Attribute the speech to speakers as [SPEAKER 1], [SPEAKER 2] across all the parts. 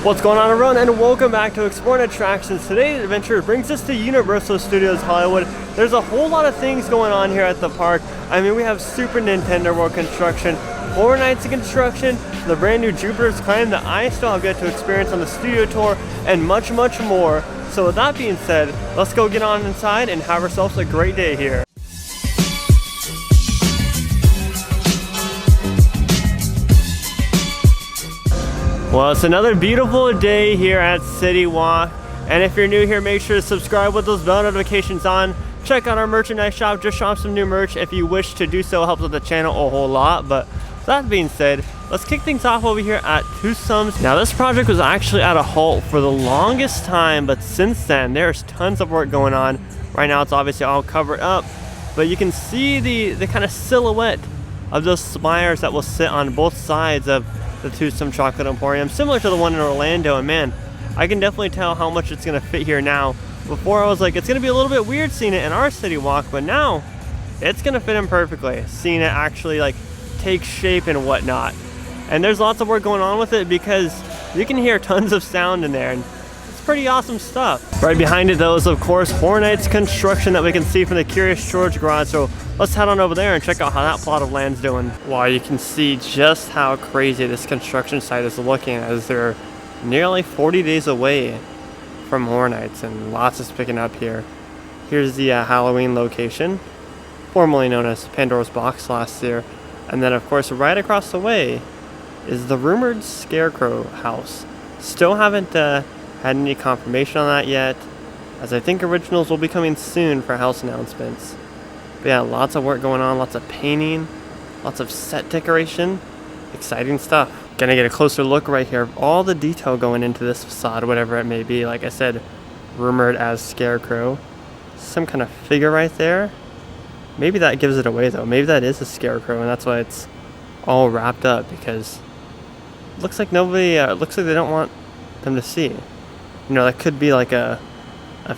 [SPEAKER 1] What's going on, everyone, and welcome back to Exploring Attractions. Today's adventure brings us to Universal Studios Hollywood. There's a whole lot of things going on here at the park. I mean, we have Super Nintendo World construction, Horror Nights construction, the brand new Jupiter's Climb that I still have yet to experience on the studio tour, and much, much more. So with that being said, let's go get on inside and have ourselves a great day here. Well, it's another beautiful day here at CityWalk, and if you're new here, make sure to subscribe with those bell notifications on. Check out our merchandise shop, just shop some new merch if you wish to do so. It helps with the channel a whole lot. But that being said, let's kick things off over here at Tucson's. Now, this project was actually at a halt for the longest time, but since then there's tons of work going on. Right now it's obviously all covered up, but you can see the kind of silhouette of those spires that will sit on both sides of the Tucson Chocolate Emporium, similar to the one in Orlando. And man, I can definitely tell how much it's gonna fit here now. Before I was like, it's gonna be a little bit weird seeing it in our city walk, but now it's gonna fit in perfectly, seeing it actually like take shape and whatnot. And there's lots of work going on with it because you can hear tons of sound in there, and it's pretty awesome stuff. Right behind it though is of course Horror Nights construction that we can see from the Curious George garage. So let's head on over there and check out how that plot of land's doing. Wow, you can see just how crazy this construction site is looking as they're nearly 40 days away from Horror Nights, and lots is picking up here. Here's the Halloween location, formerly known as Pandora's Box last year. And then of course right across the way is the rumored Scarecrow house. Still haven't had any confirmation on that yet, as I think originals will be coming soon for house announcements. But yeah, lots of work going on, lots of painting, lots of set decoration, exciting stuff. Gonna get a closer look right here of all the detail going into this facade, whatever it may be. Like I said, rumored as Scarecrow. Some kind of figure right there. Maybe that gives it away though. Maybe that is a Scarecrow and that's why it's all wrapped up, because it looks like nobody, looks like they don't want them to see. You know, that could be like a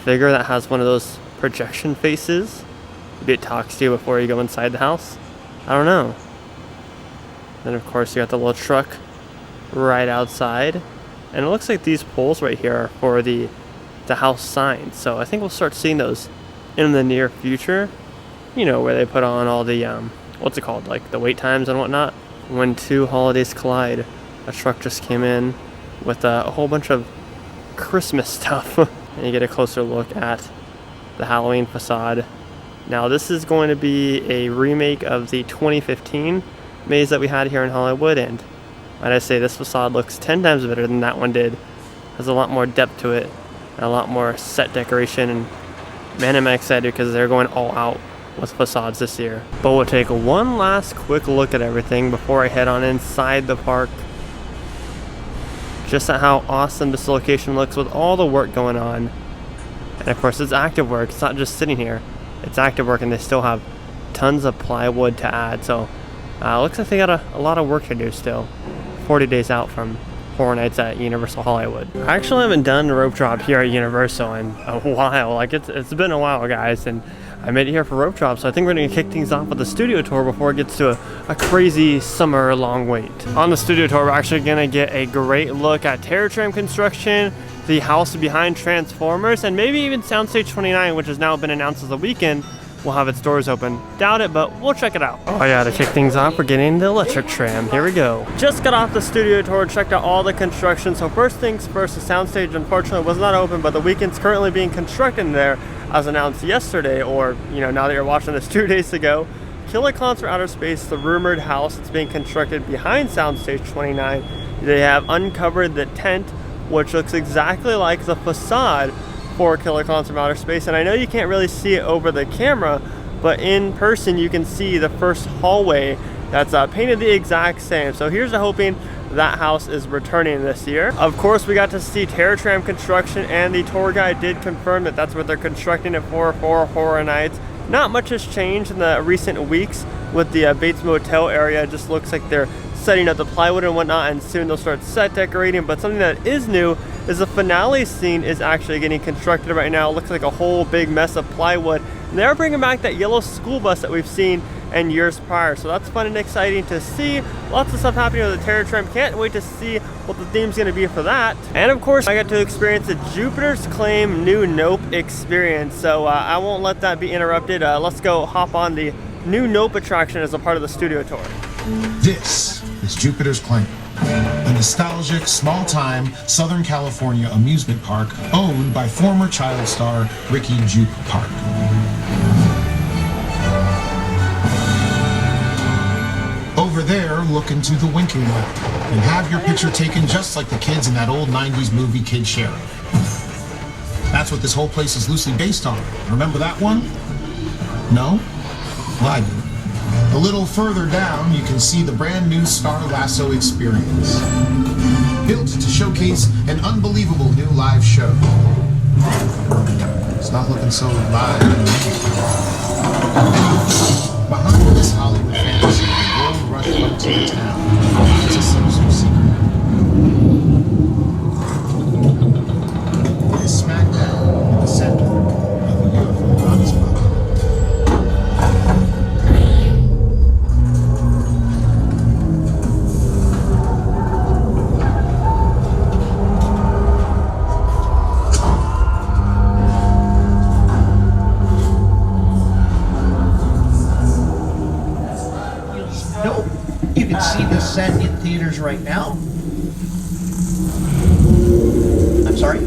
[SPEAKER 1] figure that has one of those projection faces. Maybe it talks to you before you go inside the house. I don't know. Then of course you got the little truck right outside, and it looks like these poles right here are for the house signs. So I think we'll start seeing those in the near future. You know, where they put on all the what's it called, like the wait times and whatnot. When two holidays collide, a truck just came in with a whole bunch of Christmas stuff. And you get a closer look at the Halloween facade. Now this is going to be a remake of the 2015 maze that we had here in Hollywood, and might I say, this facade looks 10 times better than that one did. Has a lot more depth to it and a lot more set decoration, and man, am I excited because they're going all out with facades this year. But we'll take one last quick look at everything before I head on inside the park, just at how awesome this location looks with all the work going on. And of course it's active work, it's not just sitting here, it's active work, and they still have tons of plywood to add. So looks like they got a lot of work to do still, 40 days out from Horror Nights at Universal Hollywood. I actually haven't done a rope drop here at Universal in a while. Like it's been a while, guys, and I made it here for rope drop, so I think we're going to kick things off with the studio tour before it gets to a crazy summer long wait. On the studio tour, we're actually going to get a great look at Terror Tram construction, the house behind Transformers, and maybe even Soundstage 29, which has now been announced as the weekend will have its doors open. Doubt it, but we'll check it out. Oh yeah, to kick things off, we're getting the electric tram. Here we go. Just got off the studio tour, checked out all the construction. So first things first, the soundstage unfortunately was not open, but the weekend's currently being constructed in there, as announced yesterday, or you know, now that you're watching this 2 days ago. Killer Clowns from Outer Space, the rumored house that's being constructed behind Soundstage 29. They have uncovered the tent, which looks exactly like the facade for Killer Clowns from Outer Space. And I know you can't really see it over the camera, but in person you can see the first hallway that's painted the exact same. So here's to hoping that house is returning this year. Of course, we got to see Terror Tram construction, and the tour guide did confirm that that's what they're constructing it for Horror Nights. Not much has changed in the recent weeks with the Bates Motel area. It just looks like they're setting up the plywood and whatnot, and soon they'll start set decorating. But something that is new is the finale scene is actually getting constructed right now. It looks like a whole big mess of plywood. And they're bringing back that yellow school bus that we've seen and years prior. So that's fun and exciting to see. Lots of stuff happening with the Terror Tramp. Can't wait to see what the theme's going to be for that. And of course, I got to experience the Jupiter's Claim new Nope experience. So I won't let that be interrupted. Let's go hop on the new Nope attraction as a part of the studio tour.
[SPEAKER 2] This is Jupiter's Claim, a nostalgic, small-time Southern California amusement park owned by former child star Ricky Jupe Park. Over there, look into the winking lab and have your picture taken just like the kids in that old 90s movie Kid Sheriff. That's what this whole place is loosely based on. Remember that one? No? Well, I do. A little further down, you can see the brand new Star Lasso experience, built to showcase an unbelievable new live show. It's not looking so live anymore. Behind this Hollywood fantasy, the gold rush up to the town. It's a sinister secret. It is smack down in the center of the beautiful Honest.
[SPEAKER 3] You can see this set in theaters right now. I'm sorry?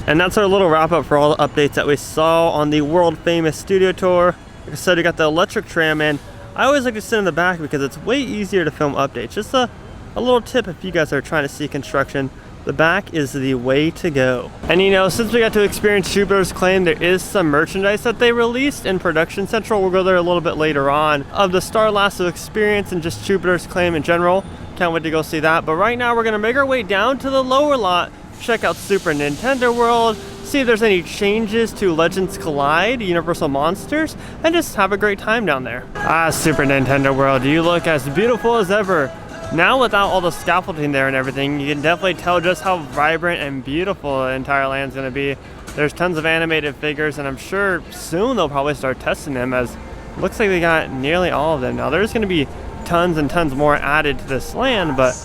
[SPEAKER 1] And that's our little wrap up for all the updates that we saw on the world famous studio tour. Like I said, we got the electric tram in. I always like to sit in the back because it's way easier to film updates. Just a little tip if you guys are trying to see construction. The back is the way to go. And you know, since we got to experience Jupiter's Claim, there is some merchandise that they released in Production Central. We'll go there a little bit later on of the Star Lasso experience and just Jupiter's Claim in general. Can't wait to go see that. But right now we're gonna make our way down to the lower lot, check out Super Nintendo World, see if there's any changes to Legends Collide, Universal Monsters, and just have a great time down there. Super Nintendo World, you look as beautiful as ever. Now without all the scaffolding there and everything, you can definitely tell just how vibrant and beautiful the entire land's gonna be. There's tons of animated figures, and I'm sure soon they'll probably start testing them, as it looks like they got nearly all of them. Now there's gonna be tons and tons more added to this land, but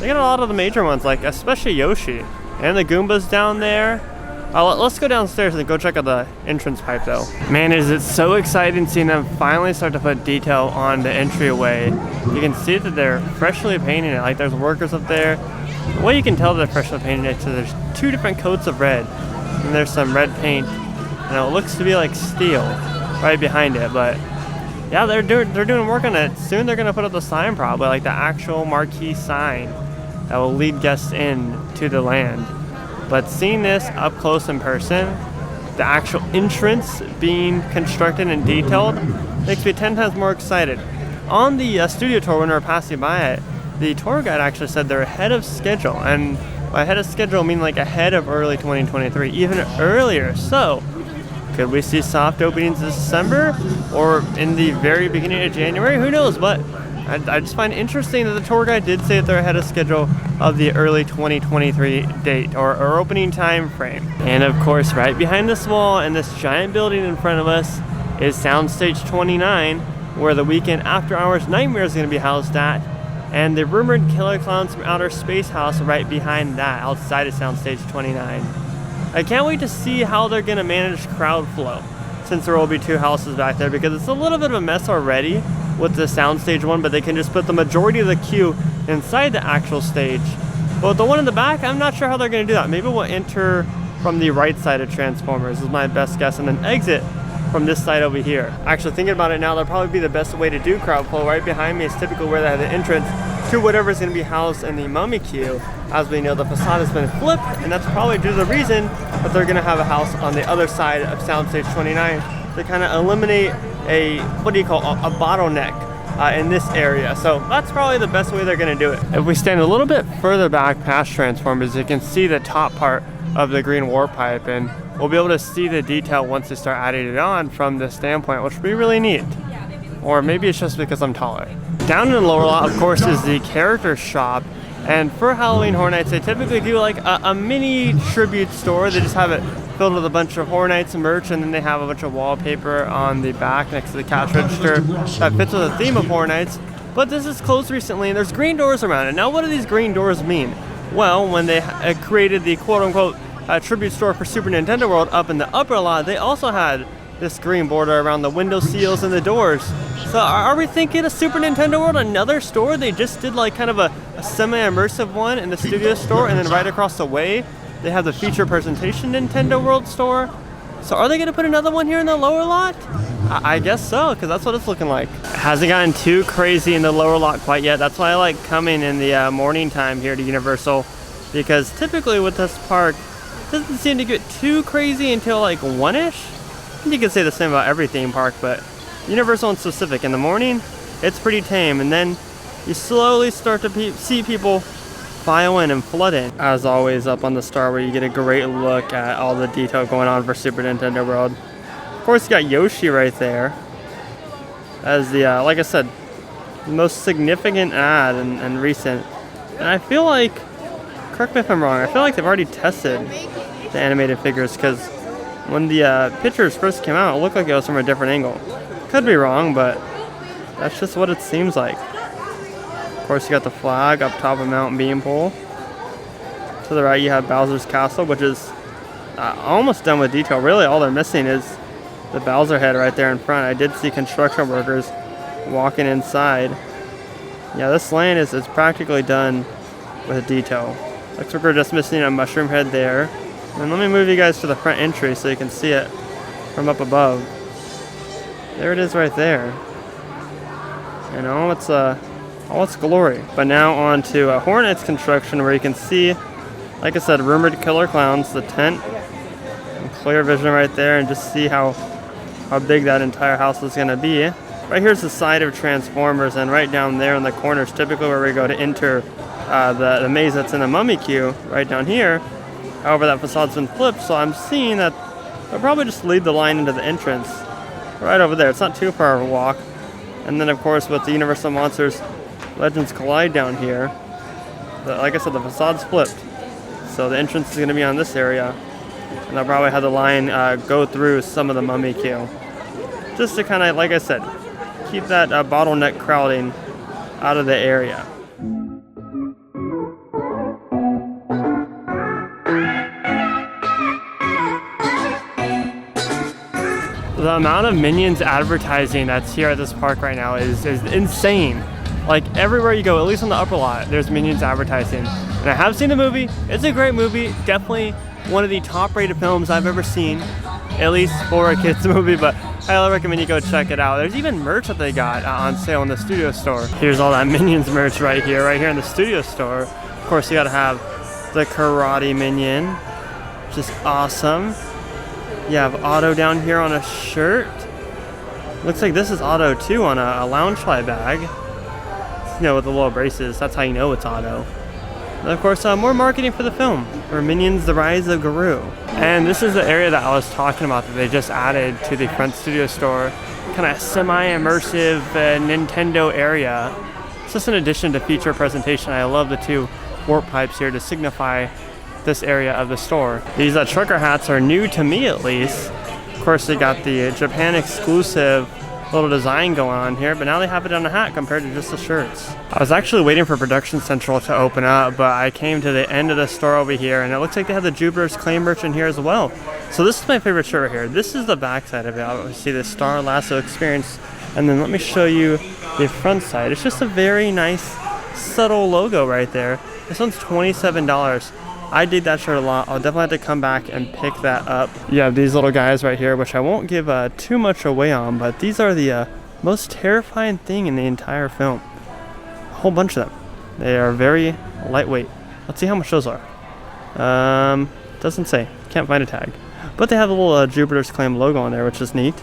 [SPEAKER 1] they got a lot of the major ones, like especially Yoshi and the Goombas down there. Let's go downstairs and go check out the entrance pipe though. Man, is it so exciting seeing them finally start to put detail on the entryway. You can see that they're freshly painting it, like there's workers up there. The way you can tell they're freshly painting it, so there's two different coats of red, and there's some red paint, and it looks to be like steel right behind it, but yeah, they're doing work on it. Soon they're gonna put up the sign, probably like the actual marquee sign that will lead guests in to the land. But seeing this up close in person, the actual entrance being constructed and detailed, makes me 10 times more excited. On the studio tour, when we were passing by it, the tour guide actually said they're ahead of schedule. And by ahead of schedule, I mean like ahead of early 2023, even earlier. So, could we see soft openings this December or in the very beginning of January? Who knows? But I just find it interesting that the tour guide did say that they're ahead of schedule of the early 2023 date or opening time frame. And of course, right behind this wall and this giant building in front of us is Soundstage 29, where the Weekend After Hours Nightmare is going to be housed at, and the rumored Killer Clowns from Outer Space house right behind that, outside of Soundstage 29. I can't wait to see how they're going to manage crowd flow, since there will be two houses back there, because it's a little bit of a mess already with the soundstage one, but they can just put the majority of the queue inside the actual stage. But with the one in the back, I'm not sure how they're going to do that. Maybe we'll enter from the right side of Transformers is my best guess, and then exit from this side over here. Actually, thinking about it now, that'll probably be the best way to do crowd flow. Right behind me is typically where they have the entrance to whatever's going to be housed in the Mummy queue. As we know, the facade has been flipped, and that's probably due to the reason that they're going to have a house on the other side of Soundstage 29 to kind of eliminate a bottleneck in this area. So that's probably the best way they're going to do it. If we stand a little bit further back past Transformers, you can see the top part of the green warp pipe, and we'll be able to see the detail once they start adding it on from this standpoint, which will be really neat. Or maybe it's just because I'm taller. Down in the lower lot, of course, is the character shop. And for Halloween Horror Nights, they typically do like a mini tribute store. They just have it filled with a bunch of Horror Nights merch, and then they have a bunch of wallpaper on the back next to the cash register that fits with the theme of Horror Nights. But this is closed recently, and there's green doors around it. Now, what do these green doors mean? Well, when they created the quote-unquote tribute store for Super Nintendo World up in the upper lot, they also had this green border around the window seals and the doors. So are we thinking a Super Nintendo World, another store? They just did like kind of a semi-immersive one in the studio store, and then right across the way, they have the feature presentation Nintendo World store. So are they going to put another one here in the lower lot? I guess so, because that's what it's looking like. It hasn't gotten too crazy in the lower lot quite yet. That's why I like coming in the morning time here to Universal, because typically with this park, it doesn't seem to get too crazy until like 1-ish. You can say the same about every theme park, but Universal in specific, in the morning, it's pretty tame, and then you slowly start to see people file in and flood in. As always, up on the star where you get a great look at all the detail going on for Super Nintendo World. Of course, you got Yoshi right there as the, like I said, most significant ad and recent. And I feel like, correct me if I'm wrong, I feel like they've already tested the animated figures, because when the pictures first came out, it looked like it was from a different angle. Could be wrong, but that's just what it seems like. Of course, you got the flag up top of Mount Beanpole. To the right, you have Bowser's Castle, which is almost done with detail. Really, all they're missing is the Bowser head right there in front. I did see construction workers walking inside. Yeah, this lane is practically done with detail. Looks like we're just missing a mushroom head there. And let me move you guys to the front entry so you can see it from up above. There it is right there. And all its glory. But now on to Horror Nights construction, where you can see, like I said, rumored killer clowns, the tent, and clear vision right there, and just see how big that entire house is going to be. Right here's the side of Transformers, and right down there in the corner is typically where we go to enter the maze that's in the Mummy queue, right down here. However, that facade's been flipped, so I'm seeing that they'll probably just lead the line into the entrance right over there. It's not too far of a walk. And then, of course, with the Universal Monsters Legends Collide down here, like I said, the facade's flipped. So the entrance is going to be on this area. And I'll probably have the line go through some of the Mummy queue. Just to kind of, like I said, keep that bottleneck crowding out of the area. The amount of Minions advertising that's here at this park right now is insane. Like everywhere you go, at least on the upper lot, there's Minions advertising. And I have seen the movie. It's a great movie. Definitely one of the top rated films I've ever seen, at least for a kids movie, but I highly recommend you go check it out. There's even merch that they got on sale in the studio store. Here's all that Minions merch right here in the studio store. Of course, you gotta have the Karate Minion, which is awesome. You have Otto down here on a shirt. Looks like this is Otto too on a Loungefly bag. You know, with the little braces, that's how you know it's Otto. And of course, more marketing for the film, for Minions: The Rise of Gru. And this is the area that I was talking about that they just added to the front studio store. Kind of semi-immersive Nintendo area. It's just an addition to feature presentation. I love the two warp pipes here to signify this area of the store. These trucker hats are new to me, at least. Of course, they got the Japan exclusive little design going on here, but now they have it on a hat compared to just the shirts. I was actually waiting for Production Central to open up, but I came to the end of the store over here, and it looks like they have the Jupiter's Claim merch in here as well. So this is my favorite shirt right here. This is the back side of it. I see the Star Lasso experience, and then let me show you the front side. It's just a very nice, subtle logo right there. This one's $27. I dig that shirt a lot. I'll definitely have to come back and pick that up. You have these little guys right here, which I won't give too much away on, but these are the most terrifying thing in the entire film. A whole bunch of them. They are very lightweight. Let's see how much those are. Doesn't say. Can't find a tag. But they have a little Jupiter's Claim logo on there, which is neat.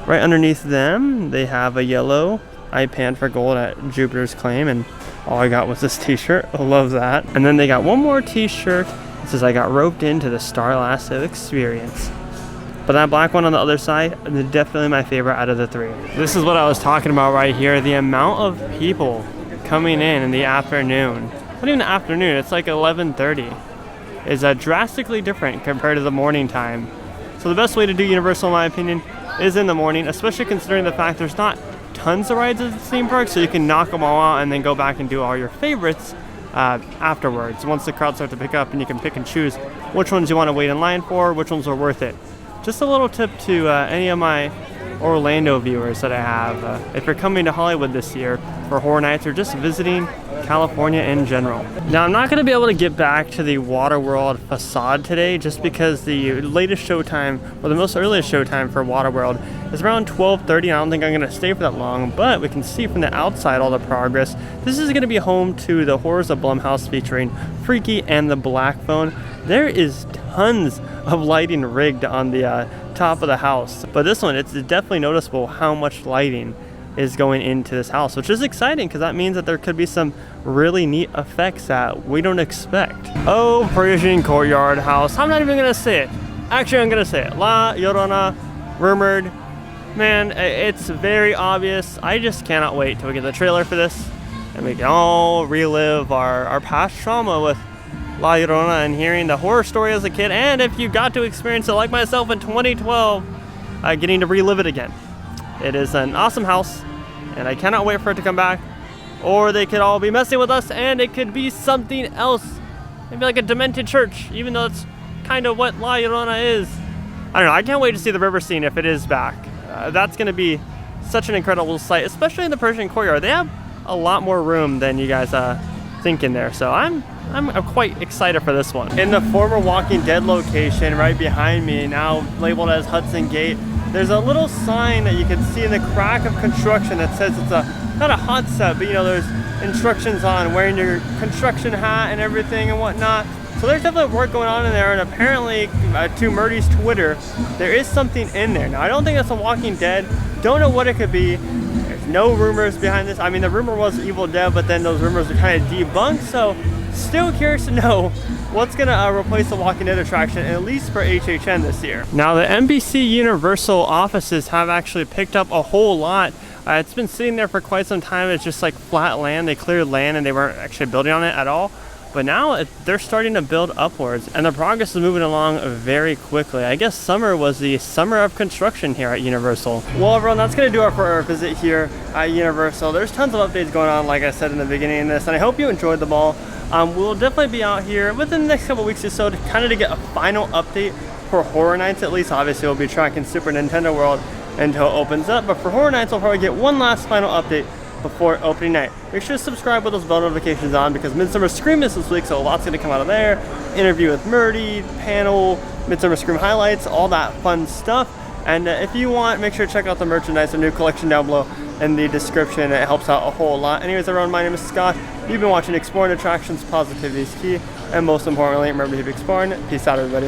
[SPEAKER 1] Right underneath them, they have a yellow I Pan for Gold at Jupiter's Claim, and all I got was this t-shirt. I love that. And then they got one more t-shirt. It says, I got roped into the Star Lasso experience. But that black one on the other side is definitely my favorite out of the three. This is what I was talking about right here. The amount of people coming in the afternoon. Not even the afternoon, it's like 11:30. Is drastically different compared to the morning time. So the best way to do Universal, in my opinion, is in the morning, especially considering the fact there's not tons of rides at the theme park, so you can knock them all out and then go back and do all your favorites afterwards. Once the crowd starts to pick up, and you can pick and choose which ones you want to wait in line for, which ones are worth it. Just a little tip to any of my Orlando viewers that I have. If you're coming to Hollywood this year for Horror Nights or just visiting California in general. Now, I'm not going to be able to get back to the Waterworld Facade today just because the latest showtime, or the most earliest showtime for Waterworld is around 12:30. I don't think I'm going to stay for that long, but we can see from the outside all the progress. This is going to be home to the Horrors of Blumhouse featuring Freaky and the Black Phone. There is tons of lighting rigged on the top of the house, but this one, it's definitely noticeable how much lighting is going into this house, which is exciting because that means that there could be some really neat effects that we don't expect. Oh, Parisian Courtyard House. I'm not even gonna say it. Actually, I'm gonna say it. La Llorona, rumored. Man, it's very obvious. I just cannot wait till we get the trailer for this and we can all relive our past trauma with La Llorona and hearing the horror story as a kid, and if you got to experience it like myself in 2012, getting to relive it again. It is an awesome house, and I cannot wait for it to come back. Or they could all be messing with us, and it could be something else. Maybe like a demented church, even though it's kind of what La Llorona is. I don't know, I can't wait to see the river scene if it is back. That's going to be such an incredible sight, especially in the Persian Courtyard. They have a lot more room than you guys think in there, so I'm quite excited for this one. In the former Walking Dead location right behind me, now labeled as Hudson Gate, there's a little sign that you can see in the crack of construction that says it's not a hot set, but you know, there's instructions on wearing your construction hat and everything and whatnot. So there's definitely work going on in there, and apparently, to Murdy's Twitter, there is something in there. Now, I don't think it's a Walking Dead. Don't know what it could be. There's no rumors behind this. I mean, the rumor was Evil Dead, but then those rumors are kind of debunked, so still curious to know what's gonna replace the Walking Dead attraction, at least for HHN this year. Now, the NBC Universal offices have actually picked up a whole lot. It's been sitting there for quite some time. It's just like flat land. They cleared land and they weren't actually building on it at all. But now they're starting to build upwards, and the progress is moving along very quickly. I guess summer was the summer of construction here at Universal. Well, everyone, that's going to do it for our visit here at Universal. There's tons of updates going on, like I said in the beginning of this, and I hope you enjoyed them all. We'll definitely be out here within the next couple weeks or so to kind of get a final update for Horror Nights, at least. Obviously, we'll be tracking Super Nintendo World until it opens up, but for Horror Nights, we'll probably get one last final update before opening night. Make sure to subscribe with those bell notifications on because Midsummer Scream is this week, so a lot's going to come out of there. Interview with Murdy, panel, Midsummer Scream highlights, all that fun stuff. And if you want, make sure to check out the merchandise, the new collection down below in the description. It helps out a whole lot. Anyways, everyone, my name is Scott. You've been watching Exploring Attractions, Positivity is Key, and most importantly, remember to keep exploring. Peace out, everybody.